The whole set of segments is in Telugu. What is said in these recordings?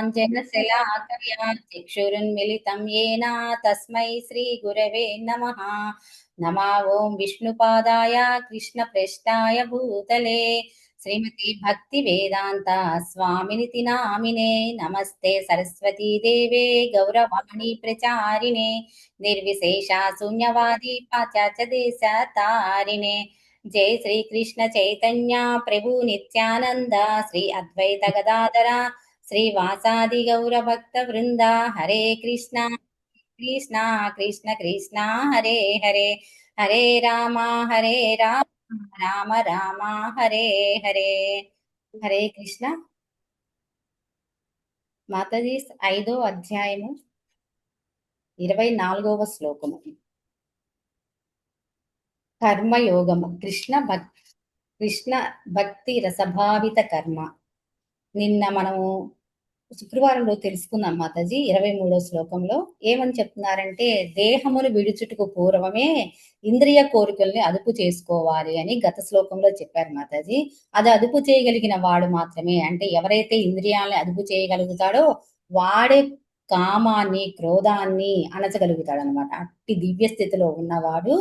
काञ्चनशलाकया चक्षुरुन्मिलितं येन तस्मै श्रीगुरवे नमः। नमः ॐ विष्णुपादाय कृष्णप्रेष्ठाय भूतले श्रीमती भक्तिवेदान्ता स्वामिनिति नामिने। नमस्ते सरस्वती देवे गौरवाणी प्रचारिणे निर्विशेषा शून्यवादी पाश्चात्य देशतारिणे। जय श्री कृष्ण चैतन्य प्रभु नित्यानंद श्री अद्वैत गदाधर श्रीवासादि गौरभक्त वृंदा। हरे कृष्णा कृष्णा कृष्ण कृष्णा हरे हरे, हरे राम राम राम हरे हरे। హరే కృష్ణ. మాతాజీ 5వ అధ్యాయము 24వ శ్లోకము. కర్మయోగము. కృష్ణ భక్తి రసభావిత కర్మ. నిన్న మనము శుక్రవారంలో తెలుసుకున్నాం మాతాజీ. 23వ శ్లోకంలో ఏమని చెప్తున్నారంటే, దేహమును విడుచుటకు పూర్వమే ఇంద్రియ కోరికల్ని అదుపు చేసుకోవాలి అని గత శ్లోకంలో చెప్పారు మాతాజీ. అది అదుపు చేయగలిగిన వాడు మాత్రమే, అంటే ఎవరైతే ఇంద్రియాలని అదుపు చేయగలుగుతాడో వాడే కామాన్ని క్రోధాన్ని అణచగలుగుతాడు అనమాట. అట్టి దివ్య స్థితిలో ఉన్నవాడు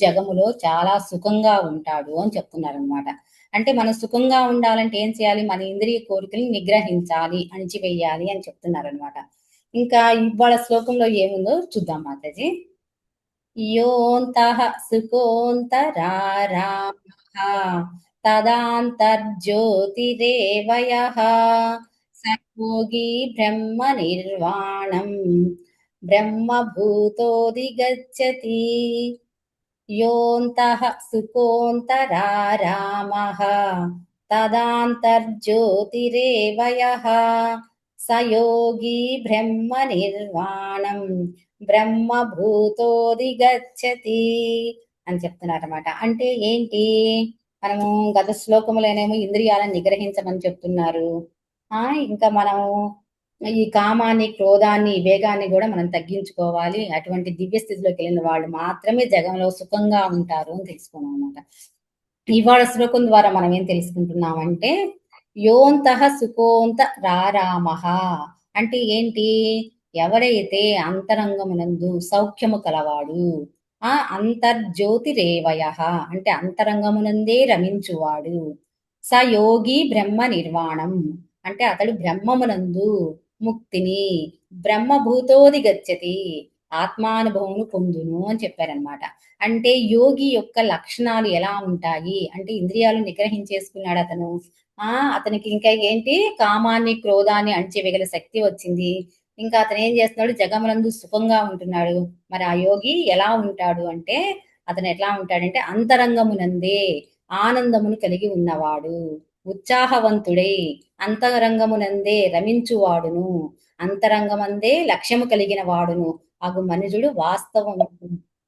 జగములో చాలా సుఖంగా ఉంటాడు అని చెప్తున్నారు అనమాట. అంటే మనం సుఖంగా ఉండాలంటే ఏం చేయాలి? మన ఇంద్రియ కోరికల్ని నిగ్రహించాలి, అణిచివేయాలి అని చెప్తున్నారు అనమాట. ఇంకా ఇవాళ శ్లోకంలో ఏముందో చూద్దాం మాతాజీ. యోంతః సుఖోంతరారామః తదాంతర్జ్యోతిరేవ యః స యోగి బ్రహ్మ నిర్వాణం బ్రహ్మభూతోధిగచ్చతి. యోంతః సుఖోంతరారామః తదాంతర్జ్యోతిరేవ యః స యోగి బ్రహ్మ నిర్వాణం బ్రహ్మభూతోధిగచ్చతి అని చెప్తున్నారన్నమాట. అంటే ఏంటి? మనము గత శ్లోకములోనేమో ఇంద్రియాలను నిగ్రహించమని చెప్తున్నారు. ఇంకా మనము ఈ కామాన్ని క్రోధాన్ని వేగాన్ని కూడా మనం తగ్గించుకోవాలి. అటువంటి దివ్య స్థితిలోకి వెళ్ళిన వాళ్ళు మాత్రమే జగంలో సుఖంగా ఉంటారు అని తెలుసుకున్నాం అనమాట. ఇవాళ శ్లోకం ద్వారా మనం ఏం తెలుసుకుంటున్నామంటే, యోంతః సుఖోంత రారామః అంటే ఏంటి? ఎవరైతే అంతరంగమునందు సౌఖ్యము కలవాడు, అంతర్జ్యోతిరేవయః అంటే అంతరంగమునందే రమించువాడు, స యోగి బ్రహ్మ నిర్వాణం అంటే అతడు బ్రహ్మమునందు ముక్తిని, బ్రహ్మభూతోది గచ్చతి ఆత్మానుభవమును పొందును అని చెప్పారనమాట. అంటే యోగి యొక్క లక్షణాలు ఎలా ఉంటాయి అంటే, ఇంద్రియాలు నిగ్రహించేసుకున్నాడు అతను. అతనికి ఇంకా ఏంటి? కామాన్ని క్రోధాన్ని అణిచివేయగల శక్తి వచ్చింది. ఇంకా అతను ఏం చేస్తున్నాడు? జగమునందు సుఖంగా ఉంటున్నాడు. మరి ఆ యోగి ఎలా ఉంటాడు అంటే, అతను ఎట్లా ఉంటాడంటే అంతరంగమునందే ఆనందమును కలిగి ఉన్నవాడు, ఉత్సాహవంతుడై అంతరంగమునందే రమించువాడును, అంతరంగమందే లక్ష్యము కలిగిన వాడును అగు మనుజుడు వాస్తవం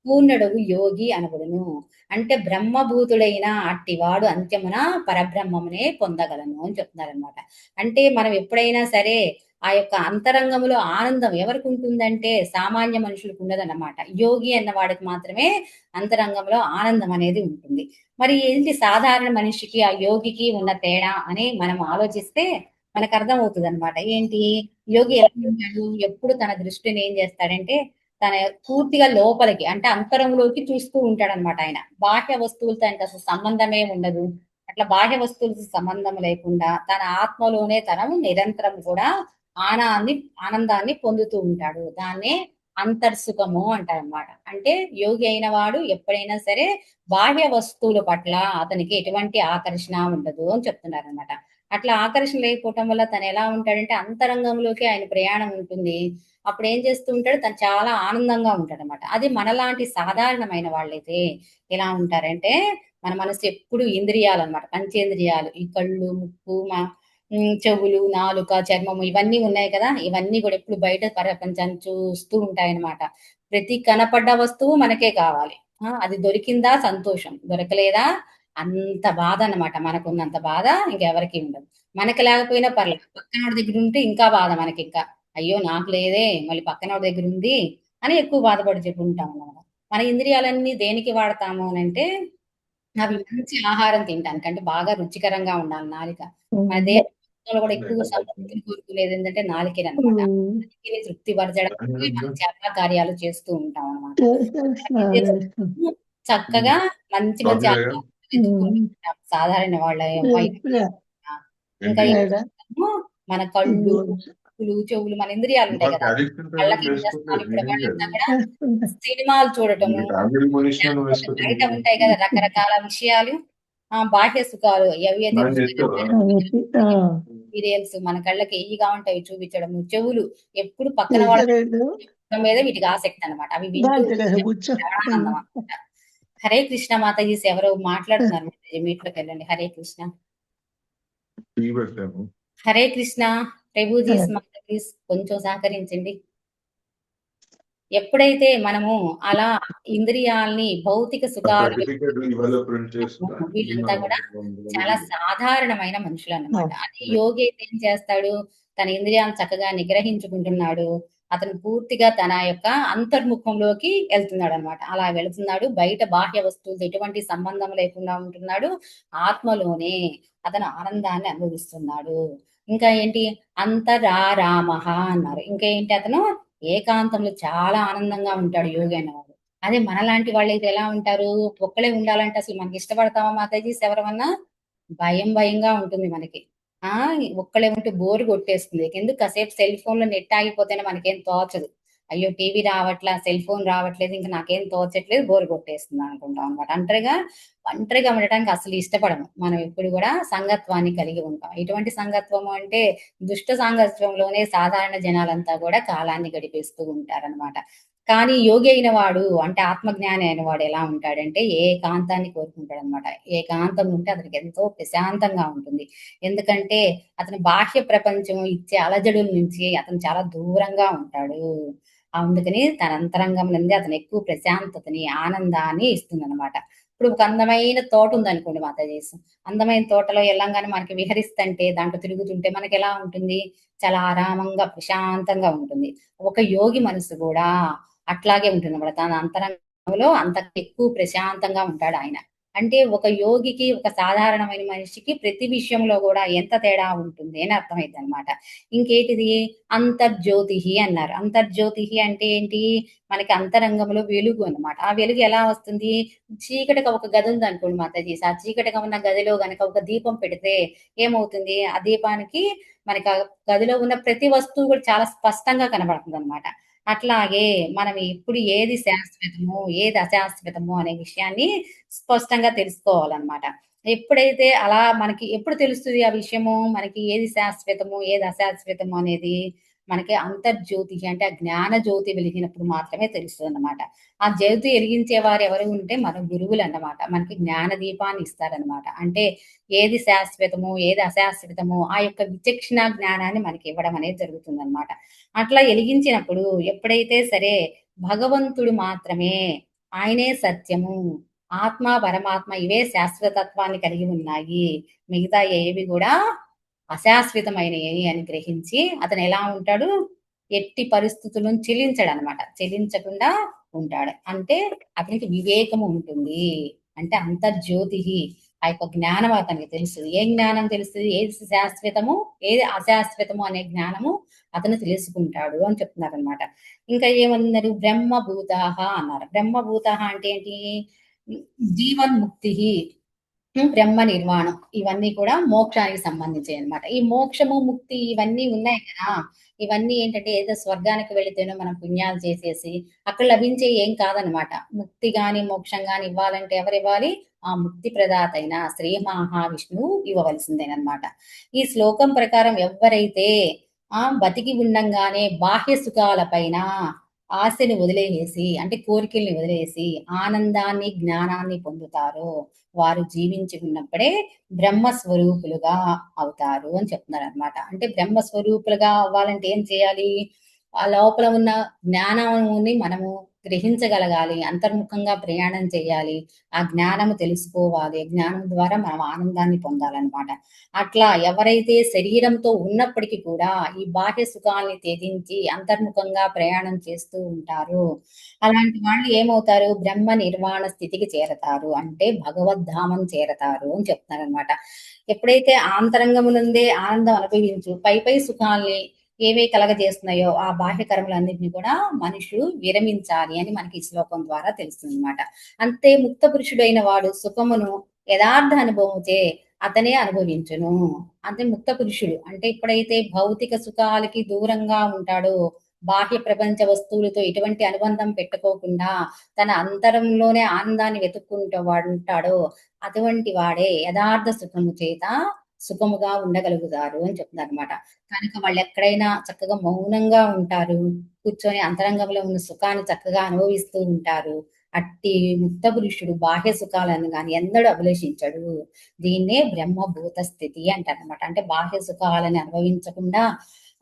పూర్ణుడగు యోగి అనబడును. అంటే బ్రహ్మభూతుడైన అట్టివాడు అంత్యమున పరబ్రహ్మమునే పొందగలను అని చెప్తున్నారనమాట. అంటే మనం ఎప్పుడైనా సరే ఆ యొక్క అంతరంగములో ఆనందం ఎవరికి ఉంటుందంటే సామాన్య మనుషులకు ఉండదన్నమాట. యోగి అన్న వాడికి మాత్రమే అంతరంగంలో ఆనందం అనేది ఉంటుంది. మరి ఏంటి సాధారణ మనిషికి ఆ యోగికి ఉన్న తేడా అని మనం ఆలోచిస్తే మనకు అర్థం అవుతుంది అనమాట. ఏంటి? యోగి ఎలా ఉంటాడు? ఎప్పుడు తన దృష్టిని ఏం చేస్తాడంటే తన పూర్తిగా లోపలికి అంటే అంతరంలోకి చూస్తూ ఉంటాడనమాట. ఆయన బాహ్య వస్తువులతో ఆయనకు అసలు సంబంధమే ఉండదు. అట్లా బాహ్య వస్తువులతో సంబంధం లేకుండా తన ఆత్మలోనే తను నిరంతరం కూడా ఆనందాన్ని పొందుతూ ఉంటాడు. దాన్నే అంతర్సుఖము అంటారనమాట. అంటే యోగి అయిన వాడు ఎప్పుడైనా సరే బాహ్య వస్తువుల పట్ల అతనికి ఎటువంటి ఆకర్షణ ఉండదు అని చెప్తున్నారనమాట. అట్లా ఆకర్షణ లేకపోవటం వల్ల తను ఎలా ఉంటాడంటే అంతరంగంలోకి ఆయన ప్రయాణం ఉంటుంది. అప్పుడు ఏం చేస్తూ ఉంటాడు? తను చాలా ఆనందంగా ఉంటాడనమాట. అది మనలాంటి సాధారణమైన వాళ్ళైతే ఎలా ఉంటారంటే, మన మనసు ఎప్పుడు ఇంద్రియాలు అనమాట, పంచేంద్రియాలు, ఈ కళ్ళు, ముక్కు, చెవులు, నాలుక, చర్మము ఇవన్నీ ఉన్నాయి కదా, ఇవన్నీ కూడా ఎప్పుడు బయట ప్రపంచాన్ని చూస్తూ ఉంటాయన్నమాట. ప్రతి కనపడ్డ వస్తువు మనకే కావాలి. అది దొరికిందా సంతోషం, దొరకలేదా అంత బాధ అన్నమాట. మనకున్నంత బాధ ఇంకెవరికి ఉండదు. మనకి లేకపోయినా పర్లేదు, పక్కన దగ్గర ఉంటే ఇంకా బాధ మనకి. ఇంకా అయ్యో నాకు లేదే, మళ్ళీ పక్కన దగ్గర ఉంది అని ఎక్కువ బాధపడి చెప్పుకుంటాం అన్నమాట. మన ఇంద్రియాలన్నీ దేనికి వాడతాము అని అంటే, అవి మంచి ఆహారం తినటానికి, అంటే బాగా రుచికరంగా ఉండాలి నాలిక. మన దేహం లో కూడా ఎక్కువ సంతృప్తిని కోరుకునేది ఏంటంటే నాలికేననమాట. నాలికని తృప్తి పరచడానికి మనం చాలా కార్యాలు చేస్తూ ఉంటాం అనమాట. అయితే చక్కగా మంచి మంచి ఆహారం వెతుక్కుంటూ ఉంటాం. సాధారణ వాళ్ళ ఆ! ఇంకా ఏం చేస్తాము, మన కళ్ళు, ముక్కులు, చెవులు మన ఇంద్రియాలుంటాయి గదా! కళ్ళకి ఏం చేస్తున్నారు ఇప్పుడు వాళ్ళంతా కూడా సినిమాలు చూడటము, లేకపోతే బయట ఉంటాయి గదా! రకరకాల విషయాలు. బాహ్య సుఖాలు అవి అయితే సీరియల్స్ మన కళ్ళకి ఎయ్యిగా ఉంటాయి చూపించడము. చెవులు ఎప్పుడు పక్కన వాళ్ళ చెప్పడం మీదే వీటికి ఆసక్తి అనమాట. అవి వింటూ శ్రవణానందం అనమాట. హరే కృష్ణ మాతాజీస్ ఎవరో మాట్లాడుతున్నారు మాతాజీ మీట్లోకెళ్ళండి. హరే కృష్ణ. హరే కృష్ణ ప్రభుజీస్ మాతాజీస్ కొంచెం సహకరించండి. ఎప్పుడైతే మనము అలా ఇంద్రియాల్ని భౌతిక సుఖాలు వీళ్ళంతా కూడా చాలా సాధారణమైన మనుషులన్నమాట. అదే యోగి అయితే ఏం చేస్తాడు, తన ఇంద్రియాలను చక్కగా నిగ్రహించుకుంటున్నాడు. అతను పూర్తిగా తన యొక్క అంతర్ముఖంలోకి వెళ్తున్నాడన్నమాట. అలా వెళుతున్నాడు. బయట బాహ్య వస్తువులతో ఎటువంటి సంబంధం లేకుండా ఉంటున్నాడు. ఆత్మలోనే అతను ఆనందాన్ని అనుభవిస్తున్నాడు. ఇంకా ఏంటి అంతరారామః అన్నారు. ఇంకా ఏంటి అతను ఏకాంతంలో చాలా ఆనందంగా ఉంటాడు యోగి అనేవాడు. అదే మనలాంటి వాళ్ళైతే ఎలా ఉంటారు? ఒక్కళ్ళే ఉండాలంటే అసలు మనకి ఇష్టపడతామా మాతాజీస్ ఎవరమన్నా? భయం భయంగా ఉంటుంది మనకి. ఆ! ఒక్కళ్ళే ఉంటే బోర్ కొట్టేస్తుంది. ఎందుకు కాసేపు సెల్ ఫోన్‌లో నెట్ ఆగిపోతేనే మనకేం తోచదు. అయ్యో! టీవీ రావట్లా, సెల్ ఫోన్ రావట్లేదు, ఇంక నాకేం తోచట్లేదు, బోర్ కొట్టేస్తుంది అనుకుంటాం అనమాట. ఒంటరిగా ఉండటానికి అసలు ఇష్టపడము. మనం ఎప్పుడు గూడా సంగత్వాన్ని కలిగి ఉంటాం. ఎటువంటి సంగత్వము అంటే దుష్ట సాంగత్యంలోనే సాధారణ జనాలంతా గూడా కాలాన్ని గడిపేస్తూ ఉంటారనమాట. కానీ యోగి అయిన వాడు అంటే ఆత్మజ్ఞాని అయిన వాడు ఎలా ఉంటాడంటే ఏకాంతాన్ని కోరుకుంటాడనమాట. ఏకాంతం ఉంటే అతనికి ఎంతో ప్రశాంతంగా ఉంటుంది. ఎందుకంటే అతను బాహ్య ప్రపంచం ఇచ్చే అలజడుల నుంచి అతను చాలా దూరంగా ఉంటాడు. అందుకని తన అంతరంగం నుండి అతను ఎక్కువ ప్రశాంతతని, ఆనందాన్ని ఇస్తుందనమాట. ఇప్పుడు ఒక అందమైన తోట ఉందనుకోండి మాతాజీస్. అందమైన తోటలో ఎళ్ళంగానే మనకి విహరిస్తంటే, దాంట్లో తిరుగుతుంటే మనకెలా ఉంటుంది? చాలా ఆరామంగా, ప్రశాంతంగా ఉంటుంది. ఒక యోగి మనసు గూడా అట్లాగే ఉంటుందన్నమాట. తన అంతరంగంలో అంత ఎక్కువ ప్రశాంతంగా ఉంటాడాయన. అంటే ఒక యోగికి, ఒక సాధారణమైన మనిషికి ప్రతి విషయంలో గూడా ఎంత తేడా ఉంటుంది అని అర్థమైద్దనమాట. ఇంకేటిది అంతర్జ్యోతిః అన్నారు. అంతర్జ్యోతిః అంటే ఏంటి? మనకి అంతరంగంలో వెలుగు అన్నమాట. ఆ వెలుగు ఎలా వస్తుంది? చీకటిగా ఒక గది ఉందనుకోండి మాతాజీస్. ఆ చీకటిగా ఉన్న గదిలో గనక ఒక దీపం పెడితే ఏమవుతుంది? ఆ దీపానికి మనకి ఆ గదిలో ఉన్న ప్రతి వస్తువు కూడా చాలా స్పష్టంగా కనబడుతుందనమాట. అట్లాగే మనం ఇప్పుడు ఏది శాశ్వతము, ఏది అశాశ్వతము అనే విషయాన్ని స్పష్టంగా తెలుసుకోవాలనమాట. ఎప్పుడైతే అలా మనకి ఎప్పుడు తెలుస్తది ఆ విషయము? మనకి ఏది శాశ్వతము, ఏది అశాశ్వతము అనేది మనకి అంతర్జ్యోతి అంటే ఆ జ్ఞాన జ్యోతి వెలిగినప్పుడు మాత్రమే తెలుస్తదనమాట. ఆ జ్యోతి ఎలిగించేవారు ఎవరు ఉంటే మన గురువులన్నమాట. మనకి జ్ఞాన దీపాన్ని ఇస్తారనమాట. అంటే ఏది శాశ్వతము, ఏది అశాశ్వతము ఆ యొక్క విచక్షణ జ్ఞానాన్ని మనకివ్వడం అనేది జరుగుతుందనమాట. అట్లా ఎలిగించినప్పుడు ఎప్పుడైతే సరే భగవంతుడు మాత్రమే ఆయనే సత్యము. ఆత్మ, పరమాత్మ ఇవే శాశ్వతత్వాన్ని కలిగి ఉన్నాయి. మిగతా ఏవి గూడా అశాశ్వతమైనయి అని గ్రహించి అతనెలా ఉంటాడు? ఎట్టి పరిస్థితులను చెలించడనమాట. చెలించకుండా ఉంటాడు. అంటే అతనికి వివేకము ఉంటుంది. అంటే అంతర్జ్యోతిః ఆ యొక్క జ్ఞానం అతనికి తెలుసు. ఏం జ్ఞానం తెలుస్తది? ఏది శాశ్వతము, ఏది అశాశ్వతము అనే జ్ఞానము అతను తెలుసుకుంటాడు అని చెప్తున్నారనమాట. ఇంకా ఏమన్నారు? బ్రహ్మభూతాః అన్నారు. బ్రహ్మభూతః అంటే ఏంటి? జీవన్ముక్తిః. బ్రహ్మ నిర్వాణం. ఇవన్నీ కూడా మోక్షానికి సంబంధించాయన్నమాట. ఈ మోక్షము, ముక్తి ఇవన్నీ ఉన్నాయి కదా! ఇవన్నీ ఏంటంటే ఏదో స్వర్గానికి వెళితేనో మనం పుణ్యాలు చేసేసి అక్కడ లభించేయి ఏం కాదనమాట. ముక్తి గాని, మోక్షం గాని ఇవ్వాలంటే ఎవరివ్వాలి? ఆ ముక్తి ప్రదాత అయిన శ్రీ మహావిష్ణువు ఇవ్వవలసిందేననమాట. ఈ శ్లోకం ప్రకారం ఎవ్వరైతే బతికి ఉండంగానే బాహ్య సుఖాల పైన ఆశని వదిలేసేసి అంటే కోరికల్ని వదిలేసి ఆనందాన్ని, జ్ఞానాన్ని పొందుతారో వారు జీవించి ఉన్నప్పుడే బ్రహ్మ స్వరూపులుగా అవుతారు అని చెప్తున్నారనమాట. అంటే బ్రహ్మ స్వరూపులుగా అవ్వాలంటే ఏం చేయాలి? ఆ లోపల ఉన్న జ్ఞానముని మనము గ్రహించగలగాలి, అంతర్ముఖంగా ప్రయాణం చేయాలి, ఆ జ్ఞానము తెలుసుకోవాలి. జ్ఞానం ద్వారా మనం ఆనందాన్ని పొందాలనమాట. అట్లా ఎవరైతే శరీరంతో ఉన్నప్పటికి కూడా ఈ బాహ్య సుఖాల్ని త్యజించి అంతర్ముఖంగా ప్రయాణం చేస్తూ ఉంటారో, అలాంటి వాళ్ళు ఏమవుతారు? బ్రహ్మ నిర్వాణ స్థితికి చేరతారు. అంటే భగవద్ధామం చేరతారు అని చెప్తున్నారనమాట. ఎప్పుడైతే ఆంతరంగమునందే ఆనందం అనుభవించు పై పై సుఖాల్ని ఏవి కలగజేస్తున్నాయో ఆ బాహ్య కర్మలన్నిటిని కూడా మనుషులు విరమించాలి అని మనకి ఈ శ్లోకం ద్వారా తెలుస్తుందన్నమాట. అంతే ముక్త పురుషుడైన వాడు సుఖమును యథార్థ అనుభవముచే అతనే అనుభవించును. అంటే ముక్త పురుషుడు అంటే ఎప్పుడైతే భౌతిక సుఖాలకి దూరంగా ఉంటాడో, బాహ్య ప్రపంచ వస్తువులతో ఎటువంటి అనుబంధం పెట్టుకోకుండా తన అంతరంలోనే ఆనందాన్ని వెతుక్కుంటూ వాడుంటాడో, అటువంటి వాడే యథార్థ సుఖము చేత సుఖముగా ఉండగలుగుతారు అని చెప్తున్నారనమాట. కనుక వాళ్ళెక్కడైనా చక్కగా మౌనంగా ఉంటారు. కూర్చొని అంతరంగంలో ఉన్న సుఖాన్ని చక్కగా అనుభవిస్తూ ఉంటారు. అట్టి ముక్త పురుషుడు బాహ్య సుఖాలను గాని ఎన్నడూ అభిలషించడు. దీన్నే బ్రహ్మభూత స్థితి అంటారనమాట. అంటే బాహ్య సుఖాలని అనుభవించకుండా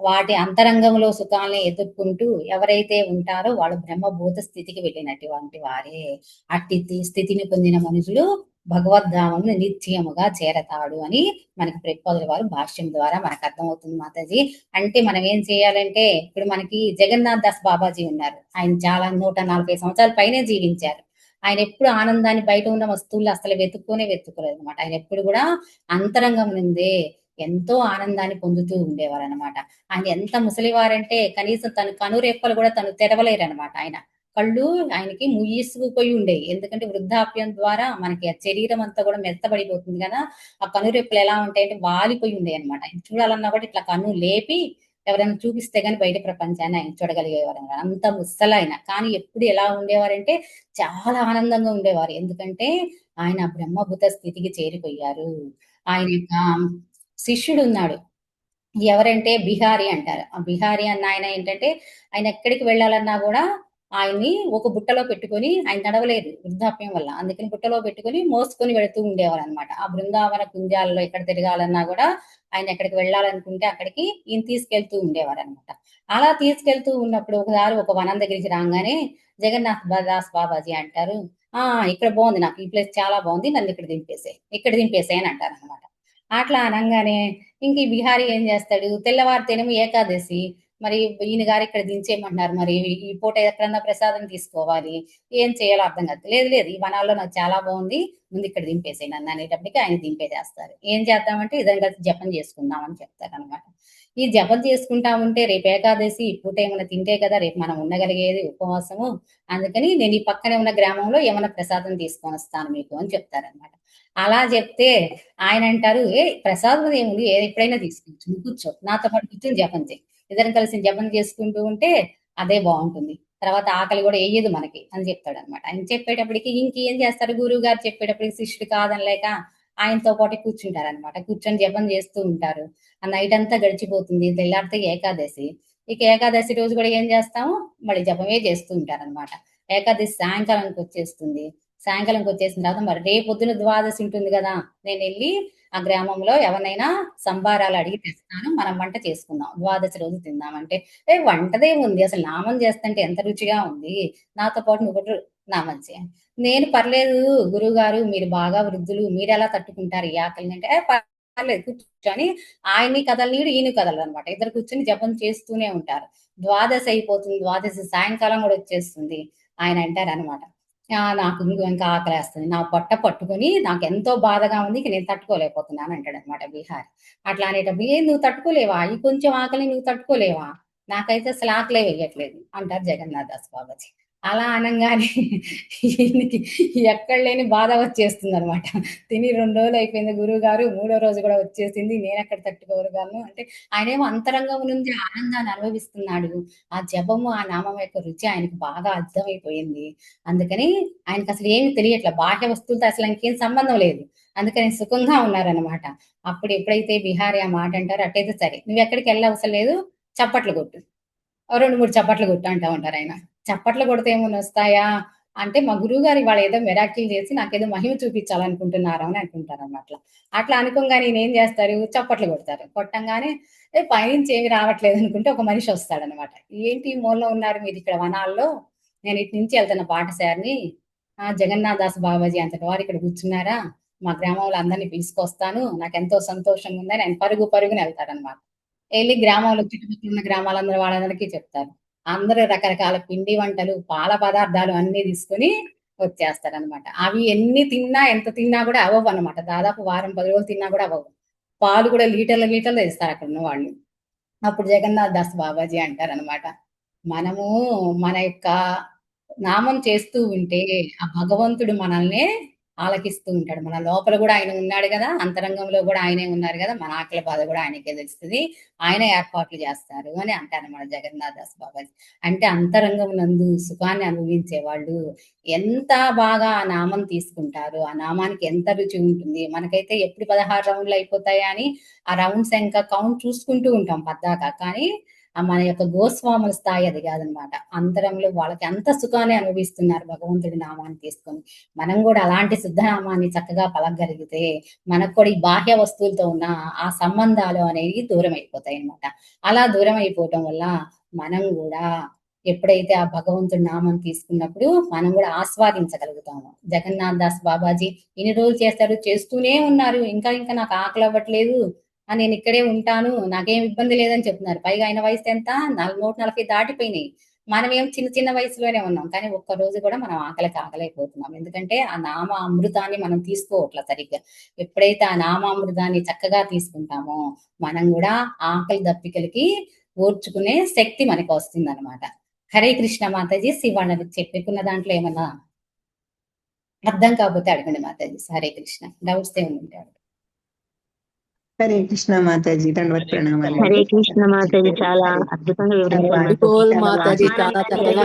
వాటి అంతరంగంలో సుఖాల్ని ఎతుక్కుంటూ ఎవరైతే ఉంటారో వాళ్ళు బ్రహ్మభూత స్థితికి వెళ్ళినటువంటి వారే. అట్టి స్థితిని పొందిన మనుషులు భగవద్ధామమును నిత్యముగా చేరతాడు అని మనకి ప్రతిపాదుల వారు భాష్యం ద్వారా మనకు అర్థమవుతుంది మాతాజీ. అంటే మనం ఏం చేయాలంటే ఇప్పుడు మనకి జగన్నాథ్ దాస్ బాబాజీ ఉన్నారు. ఆయన చాలా 140 సంవత్సరాల పైనే జీవించారు. ఆయన ఎప్పుడు ఆనందాన్ని బయట ఉన్న వస్తువులు అసలు వెతుక్కోలేదు అనమాట. ఆయన ఎప్పుడు కూడా అంతరంగం నుండే ఎంతో ఆనందాన్ని పొందుతూ ఉండేవారనమాట. ఆయన ఎంత ముసలివారంటే కనీసం తన కనురెప్పలు కూడా తను తెరవలేరనమాట ఆయన. కళ్ళు ఆయనకి ముయ్యసుకుపోయి ఉండేవి. ఎందుకంటే వృద్ధాప్యం ద్వారా మనకి ఆ శరీరం అంతా కూడా మెత్తబడిపోతుంది కదా! ఆ కనురెప్పలు ఎలా ఉంటాయంటే వాలిపోయి ఉండేయన్నమాట. ఆయన చూడాలన్నా కూడా ఇట్లా కన్ను లేపి ఎవరైనా చూపిస్తే గాని బయట ప్రపంచాన్ని ఆయన చూడగలిగేవారనమాట. అంత ముసలాయన. కానీ ఎప్పుడు ఎలా ఉండేవారంటే చాలా ఆనందంగా ఉండేవారు. ఎందుకంటే ఆయన బ్రహ్మభూత స్థితికి చేరిపోయారు. ఆయన యొక్క శిష్యుడున్నాడు. ఎవరంటే బిహారీ అంటారు. ఆ బిహారీ అన్న ఆయన ఏంటంటే, ఆయన ఎక్కడికి వెళ్ళాలన్నా గూడా ఆయన్ని ఒక బుట్టలో పెట్టుకొని ఆయన నడవలేరు వృద్ధాప్యం వల్ల. అందుకని బుట్టలో పెట్టుకొని మోసుకొని వెళ్తూ ఉండేవారనమాట. ఆ బృందావన కుంజాల్లో ఎక్కడ తిరగాలన్నా గూడా ఆయన ఎక్కడికి వెళ్ళాలనుకుంటే అక్కడికి ఈయన తీసుకెళ్తూ ఉండేవారనమాట. అలా తీసుకెళ్తూ ఉన్నప్పుడు ఒకసారి ఒక వనం దగ్గరికి రాంగానే జగన్నాథ్ దాస్ బాబాజీ అంటారు, "ఆ! ఇక్కడ బావుంది నాకు ఈ ప్లేస్ చాలా బావుంది. నన్నిక్కడ దింపేసేయి. ఇక్కడ దింపేసేయి" అని అంటారనమాట. అట్లా అనంగానే ఇంక ఈ బిహారీ ఏం చేస్తాడు, తెల్లవారితేనేమో ఏకాదశి. మరి ఈయన గారు ఇక్కడ దించేయమంటున్నారు. మరి ఈ పూట ఎక్కడన్నా ప్రసాదం తీసుకోవాలి. ఏం చేయాలో అర్థం కాదు. లేదు లేదు ఈ వనాల్లో నాకు చాలా బావుంది. ముందు ఇక్కడ దింపేసేయి నన్ను అనేటప్పటికి ఆయన దింపేసేస్తారు. ఏం చేద్దామంటే ఇద్దరం కలిసి జపం చేసుకుందాం అని చెప్తారనమాట. ఈ జపం చేసుకుంటా ఉంటే రేపు ఏకాదశి ఈ పూట ఏమైనా తింటే కదా రేపు మనం ఉండగలిగేది ఉపవాసము. అందుకని నేను ఈ పక్కనే ఉన్న గ్రామంలో ఏమైనా ప్రసాదం తీసుకొనొస్తాను మీకు అని చెప్తారనమాట. అలా చెప్తే ఆయనంటారు, ప్రసాదం ఏముంది ఎప్పుడైనా తీసుకోవచ్చు. నువ్వు కూర్చో. నాతో పాటు కూర్చొని జపం చెయి. ఇద్దరం కలిసి జపం చేసుకుంటూ ఉంటే అదే బావుంటుంది. తర్వాత ఆకలి గూడా ఎయ్యదు మనకి అని చెప్తాడనమాట. ఆయన చెప్పేటప్పటికి ఇంకేం చేస్తారు గురువుగారు చెప్పేటప్పటికి శిష్యుడు కాదనలేక ఆయనతో పాటు కూర్చుంటారనమాట. కూర్చొని జపం చేస్తూ ఉంటారు. ఆ నైటంతా గడిచిపోతుంది. తెల్లారితే ఏకాదశి. ఇక ఏకాదశి రోజు గూడా ఏం చేస్తాము, మళ్ళీ జపమే చేస్తూ ఉంటారనమాట. ఏకాదశి సాయంకాలానికొచ్చేస్తుంది. సాయంకాలంకొచ్చేసిన తర్వాత మరి రేపొద్దున ద్వాదశి ఉంటుంది గదా! నేనెళ్ళి ఆ గ్రామంలో ఎవరినైనా సంబారాలు అడిగి తెస్తాను. మనం వంట చేసుకుందాం. ద్వాదశి రోజు తిందాం అంటే, వంటదేముంది అసలు నామం చేస్తంటే ఎంత రుచిగా ఉంది. నాతో పాటు నువ్వు కూడా నామం చెయి. నేను పర్లేదు గురువుగారు మీరు బాగా వృద్ధులు. మీరెలా తట్టుకుంటారు ఈ ఆకలిని అంటే, పర్లేదు కూర్చొని ఆయన్ని కదలనీయడు, ఈయన కదలరనమాట. ఇద్దరు కూర్చొని జపం చేస్తూనే ఉంటారు. ద్వాదశి అయిపోతుంది. ద్వాదశి సాయంకాలం గూడా వచ్చేస్తుంది. ఆయన అంటారనమాట. నాకు ఇంకా ఆకలేస్తుంది. నా పొట్ట పట్టుకొని నాకెంతో బాధగా ఉంది. ఇక నేను తట్టుకోలేకపోతున్నాను అంటాడనమాట బిహారీ. అట్లా అనేటప్పుడు, "ఏ నువ్వు తట్టుకోలేవా? ఈ కొంచెం ఆకలిని నువ్వు తట్టుకోలేవా? నాకైతే అసలు ఆకలే వేయట్లేదు" అంటారు జగన్నాథ్ దాస్ బాబాజీ. అలా అనంగానే ఈయనకి ఎక్కడ లేని బాధ వచ్చేస్తుందనమాట. తిని 2 రోజులు అయిపోయింది గురువుగారు. మూడో రోజు గూడా వచ్చేసింది. నేనెక్కడ తట్టుకోగలను అంటే ఆయనేమో అంతరంగం నుండి ఆనందాన్ని అనుభవిస్తున్నాడు. ఆ జపము, ఆ నామం యొక్క రుచి ఆయనకు బాగా అర్థమైపోయింది. అందుకని ఆయనకసలు ఏమి తెలియట్ల. బాహ్య వస్తువులతో అసలు ఆయనకేం సంబంధం లేదు. అందుకని సుఖంగా ఉన్నారనమాట. అప్పుడు ఎప్పుడైతే బిహారీ ఆ మాట అంటారో అట్టయితే సరే. నువ్వెక్కడికెళ్ళవసరం లేదు. చప్పట్లు కొట్టు. ఓ 2, 3 చప్పట్లు కొట్టు అంటా ఉంటారాయన. చప్పట్లు కొడితే ఏమన్నొస్తాయా? అంటే మా గురువుగారు ఇవాళ ఏదో మిరాకిల్ చేసి నాకేదో మహిమ చూపించాలనుకుంటున్నారు అని అనుకుంటారనమాట. అట్లా అనుకోంగానే ఈయనేం చేస్తారు? చప్పట్లు కొడతారు. కొట్టంగానే పైనుంచి ఏమి రావట్లేదు అనుకుంటే ఒక మనిషొస్తాడనమాట. ఏంటి ఈ మూలలో ఉన్నారు మీరిక్కడ వనాల్లో? నేను ఇటు నుంచి వెళ్తున్న పాఠశాలని, జగన్నాథ్ దాస్ బాబాజీ అంతటి వారు ఇక్కడ కూర్చున్నారా, మా గ్రామంలో అందరినీ పిలుచుకొస్తాను, నాకెంతో సంతోషంగా ఉందని ఆయన పరుగున వెళ్తారనమాట. వెళ్ళి గ్రామంలో చుట్టుపక్కల ఉన్న గ్రామాలందరూ వాళ్ళందరికీ చెప్తారు. అందరూ రకరకాల పిండి వంటలు, పాల పదార్థాలు అన్నీ తీసుకొని వచ్చేస్తారనమాట. అవి ఎన్ని తిన్నా, ఎంత తిన్నా కూడా అవ్వవు అనమాట. దాదాపు వారం 10 రోజులు తిన్నా కూడా అవ్వవు. పాలు కూడా లీటర్లు తెస్తారు అక్కడ ఉన్న వాళ్ళు. అప్పుడు జగన్నాథ్ దాస్ బాబాజీ అంటారనమాట, మనము మన యొక్క నామం చేస్తూ ఉంటే ఆ భగవంతుడు మనల్ని ఆలకిస్తూ ఉంటాడు. మన లోపల కూడా ఆయన ఉన్నాడు కదా, అంతరంగంలో కూడా ఆయనే ఉన్నారు కదా, మన ఆకలి బాధ కూడా ఆయనకే తెలుస్తుంది, ఆయన ఏర్పాట్లు చేస్తారు అని అంటారన్నమాట జగన్నాథ్ దాస్ బాబాజీ. అంటే అంతరంగం నందు సుఖాన్ని అనుభవించే వాళ్ళు ఎంత బాగా ఆ నామం తీసుకుంటారు, ఆ నామానికి ఎంత రుచి ఉంటుంది. మనకైతే ఎప్పుడు 16 రౌండ్లు అయిపోతాయా అని ఆ రౌండ్స్ ఇంకా కౌంట్ చూసుకుంటూ ఉంటాం పద్దాకా. కానీ మన యొక్క గోస్వాముల స్థాయి అది కాదనమాట. అంతరంలో వాళ్ళకి అంత సుఖాన్ని అనుభవిస్తున్నారు భగవంతుడి నామాన్ని తీసుకొని. మనం కూడా అలాంటి శుద్ధనామాన్ని చక్కగా పలకగలిగితే మనకు కూడా ఈ బాహ్య వస్తువులతో ఉన్న ఆ సంబంధాలు అనేవి దూరం అయిపోతాయి అనమాట. అలా దూరం అయిపోవటం వల్ల మనం కూడా ఎప్పుడైతే ఆ భగవంతుడి నామం తీసుకున్నప్పుడు మనం కూడా ఆస్వాదించగలుగుతాము. జగన్నాథ్ దాస్ బాబాజీ ఇన్ని రోజులు చేస్తారు, చేస్తూనే ఉన్నారు, ఇంకా ఇంకా నాకు ఆకలి అవ్వట్లేదు, నేను ఇక్కడే ఉంటాను, నాకేం ఇబ్బంది లేదని చెప్తున్నారు. పైగా ఆయన వయసు ఎంత, 140 దాటిపోయినాయి. మనమేం చిన్న చిన్న వయసులోనే ఉన్నాం, కానీ ఒక్క రోజు కూడా మనం ఆకలికి ఆకలైపోతున్నాం. ఎందుకంటే ఆ నామ అమృతాన్ని మనం తీసుకోవట్ల సరిగ్గా. ఎప్పుడైతే ఆ నామ అమృతాన్ని చక్కగా తీసుకుంటామో మనం కూడా ఆకలి దప్పికలకి ఓర్చుకునే శక్తి మనకి వస్తుంది అనమాట. హరే కృష్ణ మాతాజీ. శివాణి చెప్పుకున్న దాంట్లో ఏమన్నా అర్థం కాకపోతే అడగండి మాతాజీ. హరే కృష్ణ. డౌట్స్ ఏమి ఉంటాడు? హరే కృష్ణ మాతాజీ, దండవత్ ప్రణామాలు. హరే కృష్ణ మాతాజీ, చాలా అద్భుతంగా వివరించారు మాతాజీ. చాలా చక్కగా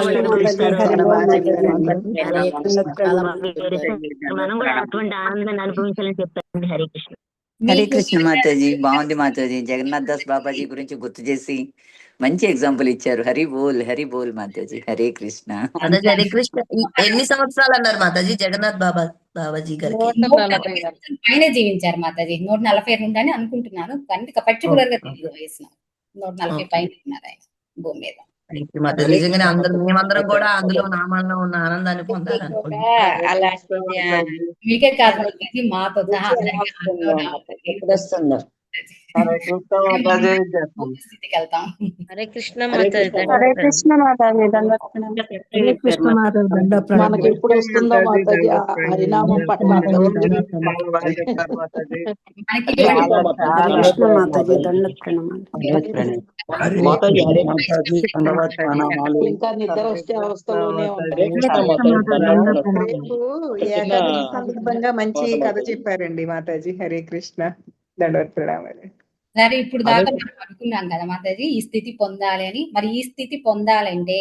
మనం కూడా అటువంటి ఆనందాన్ని అనుభవించాలని చెప్తారండి. హరే కృష్ణ. హరే కృష్ణ మాతాజీ. బాగుంది మాతాజీ. జగన్నాథ్ దాస్ బాబాజీ గురించి గుర్తు చేసి మంచి ఎగ్జాంపుల్ ఇచ్చారు. హరి బోల్ మాతాజీ. హరే కృష్ణ. హరే కృష్ణ. ఎన్ని సంవత్సరాలు అన్నారు మాతాజీ జగన్నాథ్ బాబాజీ గారికి? 140 పైన జీవించారు మాతాజీ. 140 ఉందని అనుకుంటున్నాను, కానీ పర్టికులర్ గా తెలియదు వయసు. 140 పైన ఉన్నారు ఆయన భూమి మీద. నిజంగానే మేమందరం కూడా అందులో నామాల్లో ఉన్న ఆనందాన్ని పొందాలనుకుంటున్నాం. మీకే కాదు మాతాజీ, మాతో సహా స్థితికి వెళ్తాం. హరే కృష్ణ మాతాజీ. హరే కృష్ణ మాతాజీ. హరే కృష్ణ మాతాజీ. మనకి ఎప్పుడు వస్తుందో మాతాజీ హరినామం పట్ల మనకి కృష్ణ మాతాజీ. దండ ఇంకా నిద్ర వచ్చే అవస్థలోనే రేపు ఏకాదశి సందర్భంగా మంచి కథ చెప్పారండి మాతాజీ. హరే కృష్ణ. దండవత్ ప్రణామాలు. సరే, ఇప్పుడు దాకా మనం అనుకున్నాం కదా మాతాజీ ఈ స్థితి పొందాలి అని. మరి ఈ స్థితి పొందాలంటే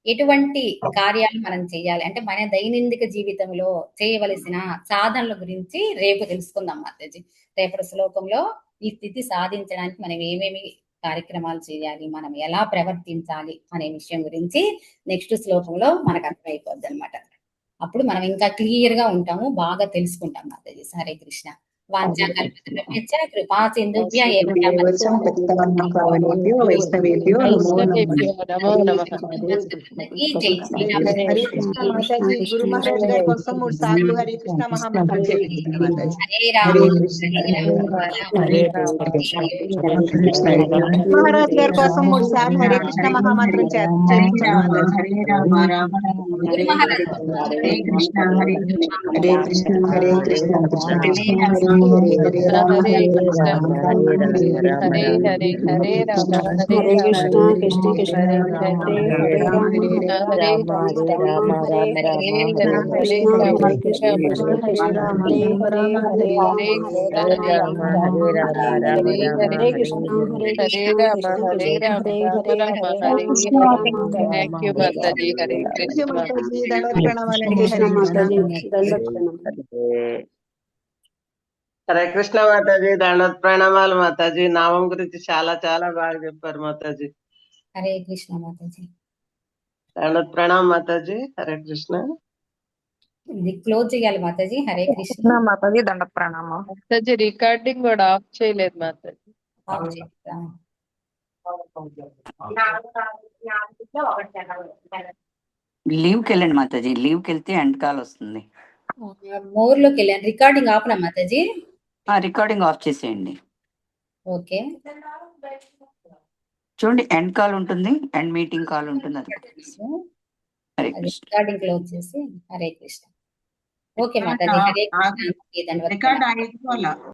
ఎటువంటి కార్యాలు మనం చేయాలి అంటే మన దైనందిక జీవితంలో చేయవలసిన సాధనల గురించి రేపు తెలుసుకుందాం మాతాజీ. రేపటి శ్లోకంలో ఈ స్థితి సాధించడానికి మనం ఏమేమి కార్యక్రమాలు చేయాలి, మనం ఎలా ప్రవర్తించాలి అనే విషయం గురించి నెక్స్ట్ శ్లోకంలో మనకు అర్థమైపోద్ది అనమాట. అప్పుడు మనం ఇంకా క్లియర్ గా ఉంటాము, బాగా తెలుసుకుంటాం మాతాజీ. హరే కృష్ణ. కృపా సింధుభ్య వైష్ణవేభ్యో గురు మహారాజ్ గారి కోసం 3 సార్లు హరే కృష్ణ మహామంత్రం చేయించారు. మహారాజ్ గారి కోసం 3 సార్లు హరే కృష్ణ మహామంత్రం చేయించారు. హరే కృష్ణ హరే కృష్ణ హరే కృష్ణ కృష్ణ కృష్ణ హరే హరే హరే రామ హరే రామ రామ హరే హరే హరే హరే హరే రామ హరే కృష్ణ కృష్ణ కృష్ణ హరే హరే రామ హరే రామ రామ హరే రామ రామ రామ హరే హరే కృష్ణ కృష్ణ హరే రామ హరే హరే హరే రామ హరే రామ రామ రామ హరే కృష్ణ హరే కృష్ణ కృష్ణ కృష్ణ హరే హరే హరే కృష్ణ థ్యాంక్ యూ మాతాజీ. హరే కృష్ణ మాతాజీ. దండవత్ ప్రణామాలండి. హరే మాతాజీ. దండవత్ ప్రణామాలు. హరే కృష్ణ మాతాజీ. దండవత్ ప్రణామాలు మాతాజీ. నామం గురించి చాలా చాలా బాగా చెప్పారు మాతాజీ. హరే కృష్ణ మాతాజీ. దండవత్ ప్రణామం మాతాజీ. హరే కృష్ణ. ఇది క్లోజ్ చేయాలి మాతాజీ. హరే కృష్ణ మాతాజీ. దండవత్ ప్రణామం మాతాజీ. రికార్డింగ్ కూడా ఆఫ్ చేయలేదు మాతాజీ. ఆఫ్ చేస్తా. లీవ్కి వెళ్ళండి మాతాజీ, లీవ్కి వెళ్తే ఎండ్ కాల్ వస్తుంది. మోర్ లోకి వెళ్ళాను. రికార్డింగ్ ఆపనా మాతాజీ? రికార్డింగ్ ఆఫ్ చేసేయండి. ఓకే, చూడండి ఎండ్ కాల్ ఉంటుంది, ఎండ్ మీటింగ్ కాల్ ఉంటుంది. అది హరే అది కృష్ణ. రికార్డింగ్ క్లోజ్ చేసి హరే కృష్ణ. ఓకే మాతాజీ, హరే కృష్ణ. ధన్యవాదాలు. రికార్డ్ ఆగిపోవాలా?